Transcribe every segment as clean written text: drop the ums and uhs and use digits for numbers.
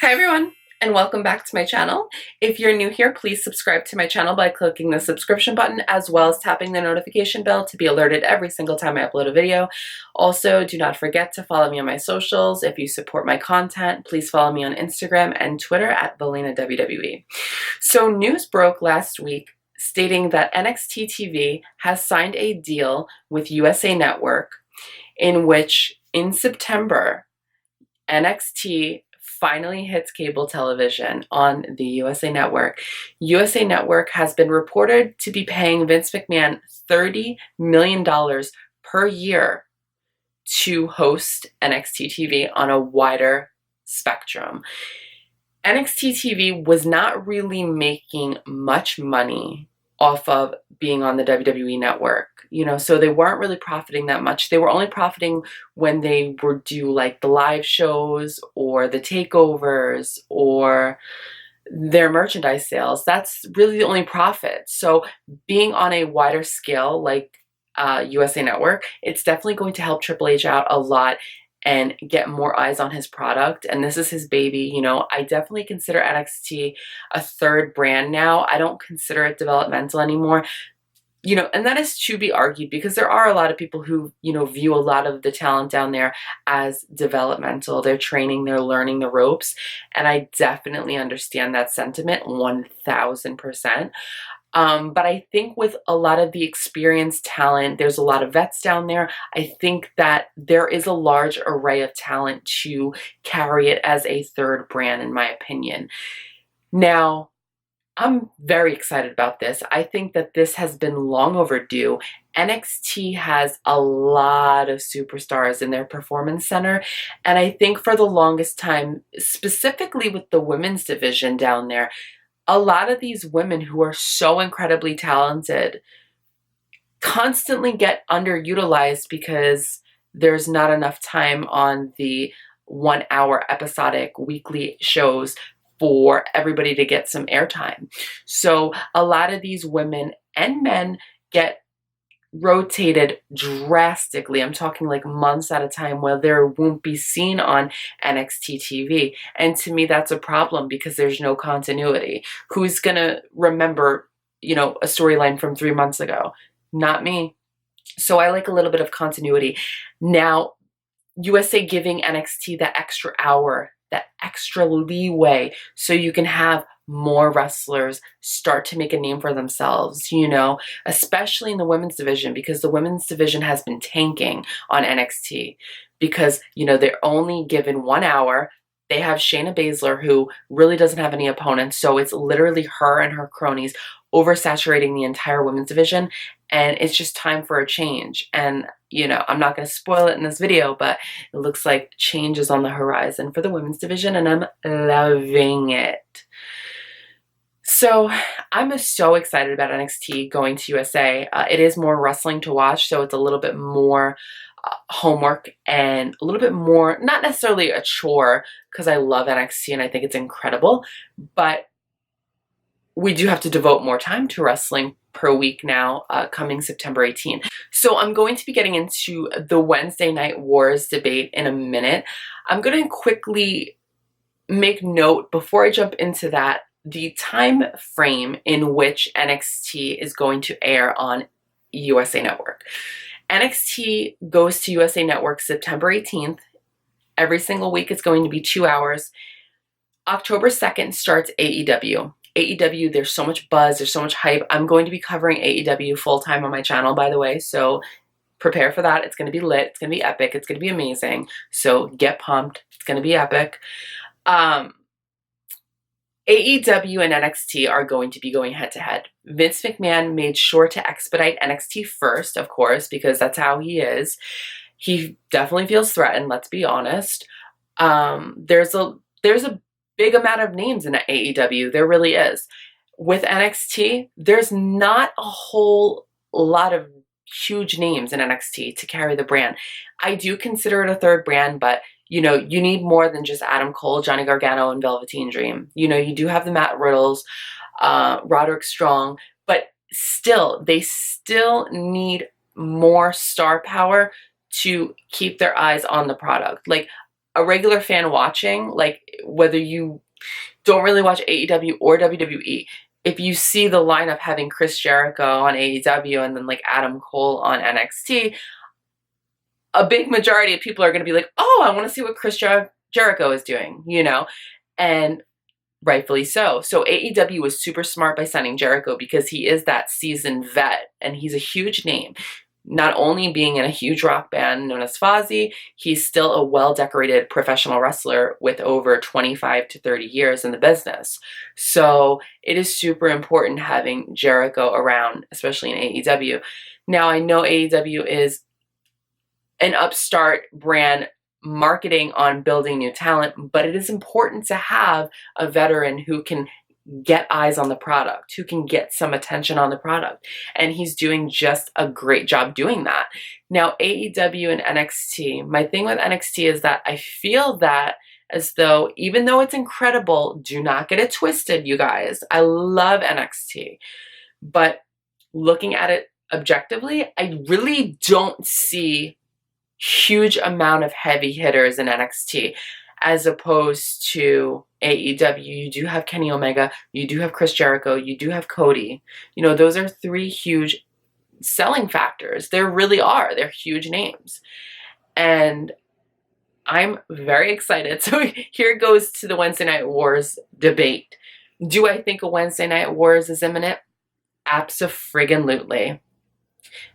Hi everyone, and welcome back to my channel. If you're new here, please subscribe to my channel by clicking the subscription button as well as tapping the notification bell to be alerted every single time I upload a video. Also, do not forget to follow me on my socials. If you support my content, please follow me on Instagram and Twitter at Valina WWE. So news broke last week stating that NXT TV has signed a deal with USA Network in which in September, NXT finally hits cable television on the USA Network. USA Network has been reported to be paying Vince McMahon $30 million per year to host NXT TV on a wider spectrum. NXT TV was not really making much money off of being on the WWE Network, so they weren't really profiting that much. They were only profiting when they would do like the live shows or the takeovers or their merchandise sales. That's really the only profit. So being on a wider scale like USA Network, it's definitely going to help Triple H out a lot and get more eyes on his product. And this is his baby. I definitely consider NXT a third brand now. I don't consider it developmental anymore. And that is to be argued because there are a lot of people who, view a lot of the talent down there as developmental. They're training, they're learning the ropes. And I definitely understand that sentiment 1000%. But I think with a lot of the experienced talent, there's a lot of vets down there. I think that there is a large array of talent to carry it as a third brand, in my opinion. Now, I'm very excited about this. I think that this has been long overdue. NXT has a lot of superstars in their performance center. And I think for the longest time, specifically with the women's division down there, a lot of these women who are so incredibly talented constantly get underutilized because there's not enough time on the 1 hour episodic weekly shows for everybody to get some airtime. So a lot of these women and men get rotated drastically. I'm talking like months at a time where they won't be seen on NXT TV. And to me, that's a problem because there's no continuity. Who's going to remember, a storyline from 3 months ago? Not me. So I like a little bit of continuity. Now, USA giving NXT that extra hour, that extra leeway, so you can have more wrestlers start to make a name for themselves, especially in the women's division, because the women's division has been tanking on NXT because, they're only given 1 hour. They have Shayna Baszler, who really doesn't have any opponents. So it's literally her and her cronies oversaturating the entire women's division. And it's just time for a change. And, I'm not going to spoil it in this video, but it looks like change is on the horizon for the women's division, and I'm loving it. So I'm so excited about NXT going to USA. It is more wrestling to watch, so it's a little bit more homework and a little bit more, not necessarily a chore, because I love NXT and I think it's incredible, but we do have to devote more time to wrestling per week now, coming September 18th. So I'm going to be getting into the Wednesday Night Wars debate in a minute. I'm going to quickly make note before I jump into that, the time frame in which NXT is going to air on USA Network. NXT goes to USA Network September 18th. Every single week it's going to be 2 hours. October 2nd starts AEW. AEW, there's so much buzz, there's so much hype. I'm going to be covering AEW full-time on my channel, by the way, so prepare for that. It's going to be lit, it's going to be epic, it's going to be amazing. So get pumped, it's going to be epic. AEW and NXT are going to be going head-to-head. Vince McMahon made sure to expedite NXT first, of course, because that's how he is. He definitely feels threatened, let's be honest. There's a big amount of names in AEW. There really is. With NXT, there's not a whole lot of huge names in NXT to carry the brand. I do consider it a third brand, but you need more than just Adam Cole, Johnny Gargano, and Velveteen Dream. You do have the Matt Riddles, Roderick Strong, but still, they still need more star power to keep their eyes on the product. Like, a regular fan watching, like whether you don't really watch AEW or WWE, if you see the lineup having Chris Jericho on AEW and then like Adam Cole on NXT, a big majority of people are going to be like, oh, I want to see what Chris Jericho is doing, you know? And rightfully so. So AEW was super smart by signing Jericho because he is that seasoned vet and he's a huge name. Not only being in a huge rock band known as Fozzy, he's still a well-decorated professional wrestler with over 25 to 30 years in the business. So it is super important having Jericho around, especially in AEW. Now, I know AEW is an upstart brand marketing on building new talent, but it is important to have a veteran who can get eyes on the product, who can get some attention on the product. And he's doing just a great job doing that. Now, AEW and NXT, my thing with NXT is that I feel that as though, even though it's incredible, do not get it twisted, you guys. I love NXT. But looking at it objectively, I really don't see huge amount of heavy hitters in NXT as opposed to AEW. You do have Kenny Omega, you do have Chris Jericho, you do have Cody. You know, those are three huge selling factors. There really are. They're huge names. And I'm very excited. So here goes to the Wednesday Night Wars debate. Do I think a Wednesday Night Wars is imminent? Abso-friggin-lutely.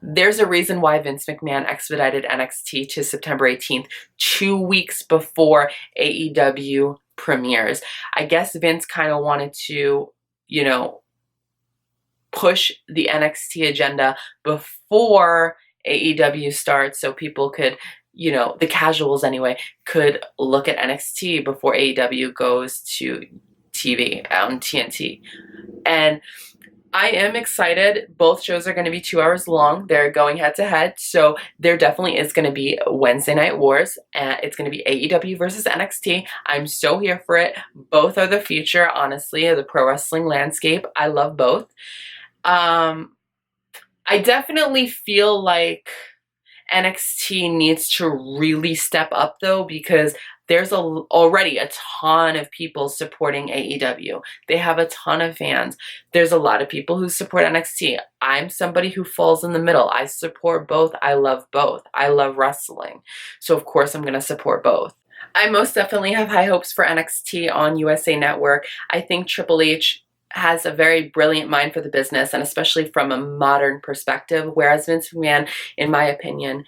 There's a reason why Vince McMahon expedited NXT to September 18th, 2 weeks before AEW premieres. I guess Vince kind of wanted to, you know, push the NXT agenda before AEW starts so people could, you know, the casuals anyway, could look at NXT before AEW goes to TV on TNT. And I am excited. Both shows are going to be 2 hours long. They're going head to head. So there definitely is going to be Wednesday Night Wars. It's going to be AEW versus NXT. I'm so here for it. Both are the future, honestly, of the pro wrestling landscape. I love both. I definitely feel like NXT needs to really step up though, because there's already a ton of people supporting AEW. They have a ton of fans. There's a lot of people who support NXT. I'm somebody who falls in the middle. I support both. I love both. I love wrestling. So of course I'm going to support both. I most definitely have high hopes for NXT on USA Network. I think Triple H has a very brilliant mind for the business, and especially from a modern perspective, whereas Vince McMahon, in my opinion,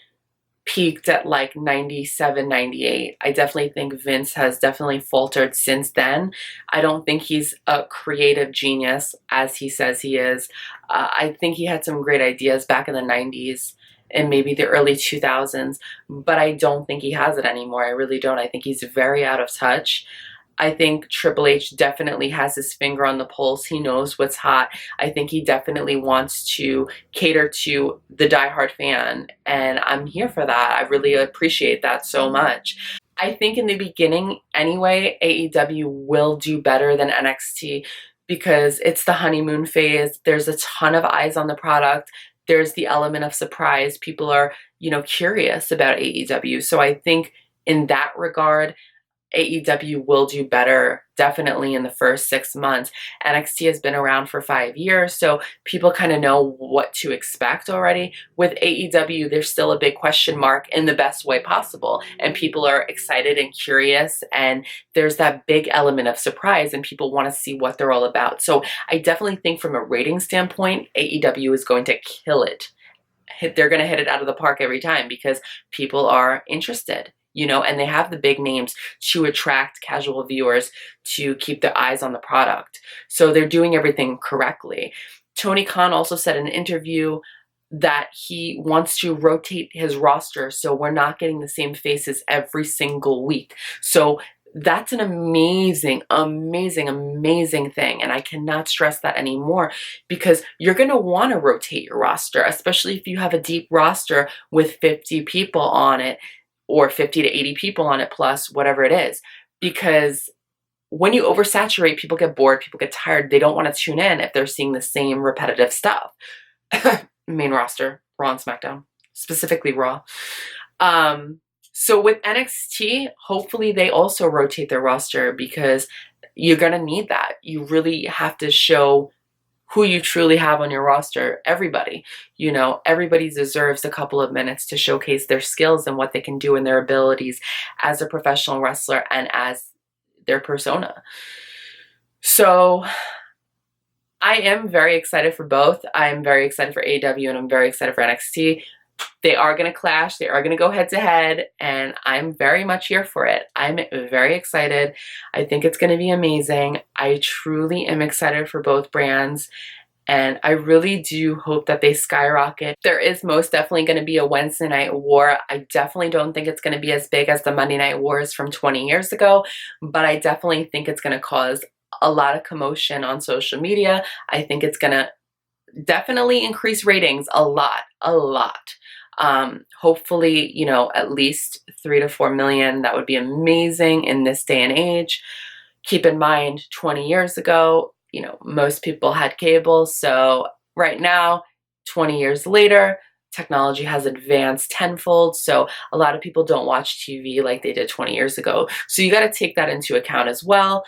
peaked at like 97, 98. I definitely think Vince has definitely faltered since then. I don't think he's a creative genius as he says he is. I think he had some great ideas back in the 90s and maybe the early 2000s, but I don't think he has it anymore. I really don't. I think he's very out of touch. I think Triple H definitely has his finger on the pulse. He knows what's hot. I think he definitely wants to cater to the diehard fan, and I'm here for that. I really appreciate that so much. I think in the beginning, anyway, AEW will do better than NXT because it's the honeymoon phase. There's a ton of eyes on the product. There's the element of surprise. People are, you know, curious about AEW. So I think in that regard, AEW will do better definitely in the first 6 months. NXT has been around for 5 years, so people kind of know what to expect already. With AEW, there's still a big question mark in the best way possible, and people are excited and curious, and there's that big element of surprise, and people want to see what they're all about. So I definitely think from a rating standpoint, AEW is going to kill it. They're going to hit it out of the park every time because people are interested. You know, and they have the big names to attract casual viewers to keep their eyes on the product. So they're doing everything correctly. Tony Khan also said in an interview that he wants to rotate his roster so we're not getting the same faces every single week. So that's an amazing, amazing, amazing thing. And I cannot stress that anymore because you're going to want to rotate your roster, especially if you have a deep roster with 50 people on it, or 50 to 80 people on it plus whatever it is. Because when you oversaturate, people get bored, people get tired. They don't want to tune in if they're seeing the same repetitive stuff. Main roster, Raw and SmackDown, specifically Raw. So with NXT, hopefully they also rotate their roster, because you're going to need that. You really have to show who you truly have on your roster. Everybody, you know, everybody deserves a couple of minutes to showcase their skills and what they can do and their abilities as a professional wrestler and as their persona. So I am very excited for both. I'm very excited for AEW and I'm very excited for NXT. They are going to clash. They are going to go head to head, and I'm very much here for it. I'm very excited. I think it's going to be amazing. I truly am excited for both brands, and I really do hope that they skyrocket. There is most definitely going to be a Wednesday Night War. I definitely don't think it's going to be as big as the Monday Night Wars from 20 years ago, but I definitely think it's going to cause a lot of commotion on social media. I think it's going to definitely increase ratings a lot. Hopefully, you know, at least 3 to 4 million. That would be amazing in this day and age. Keep in mind, 20 years ago, you know, most people had cable. So right now, 20 years later, technology has advanced tenfold. So a lot of people don't watch TV like they did 20 years ago. So you got to take that into account as well.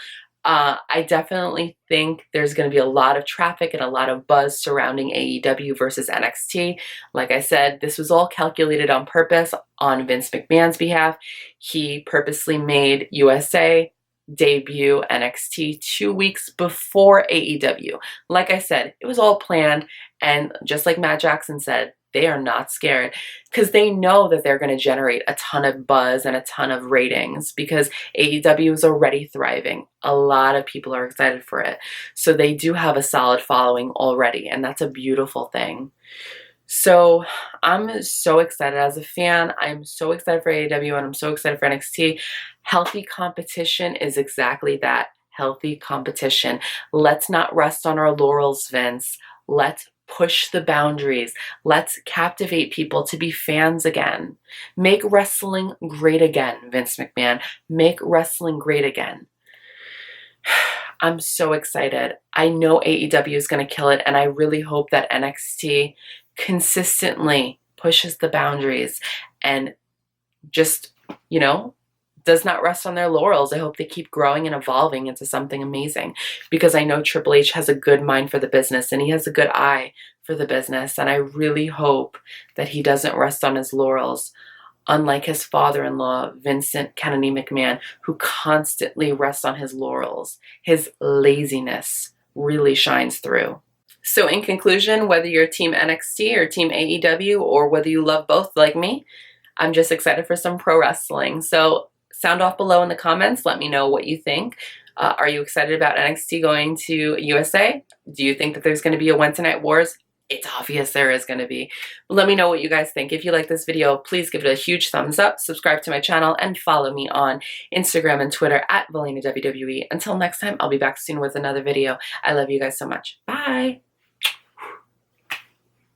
I definitely think there's going to be a lot of traffic and a lot of buzz surrounding AEW versus NXT. Like I said, this was all calculated on purpose on Vince McMahon's behalf. He purposely made USA debut NXT 2 weeks before AEW. Like I said, it was all planned, and just like Matt Jackson said, they are not scared because they know that they're going to generate a ton of buzz and a ton of ratings because AEW is already thriving. A lot of people are excited for it. So they do have a solid following already, and that's a beautiful thing. So I'm so excited as a fan. I'm so excited for AEW and I'm so excited for NXT. Healthy competition is exactly that. Healthy competition. Let's not rest on our laurels, Vince. Let's push the boundaries. Let's captivate people to be fans again. Make wrestling great again, Vince McMahon. Make wrestling great again. I'm so excited. I know AEW is going to kill it, and I really hope that NXT consistently pushes the boundaries and just, you know, does not rest on their laurels. I hope they keep growing and evolving into something amazing because I know Triple H has a good mind for the business and he has a good eye for the business. And I really hope that he doesn't rest on his laurels, unlike his father-in-law, Vincent Kennedy McMahon, who constantly rests on his laurels. His laziness really shines through. So in conclusion, whether you're Team NXT or Team AEW, or whether you love both like me, I'm just excited for some pro wrestling. So sound off below in the comments. Let me know what you think. Are you excited about NXT going to USA? Do you think that there's going to be a Wednesday Night Wars? It's obvious there is going to be. Let me know what you guys think. If you like this video, please give it a huge thumbs up, subscribe to my channel, and follow me on Instagram and Twitter at ValenaWWE. Until next time, I'll be back soon with another video. I love you guys so much. Bye!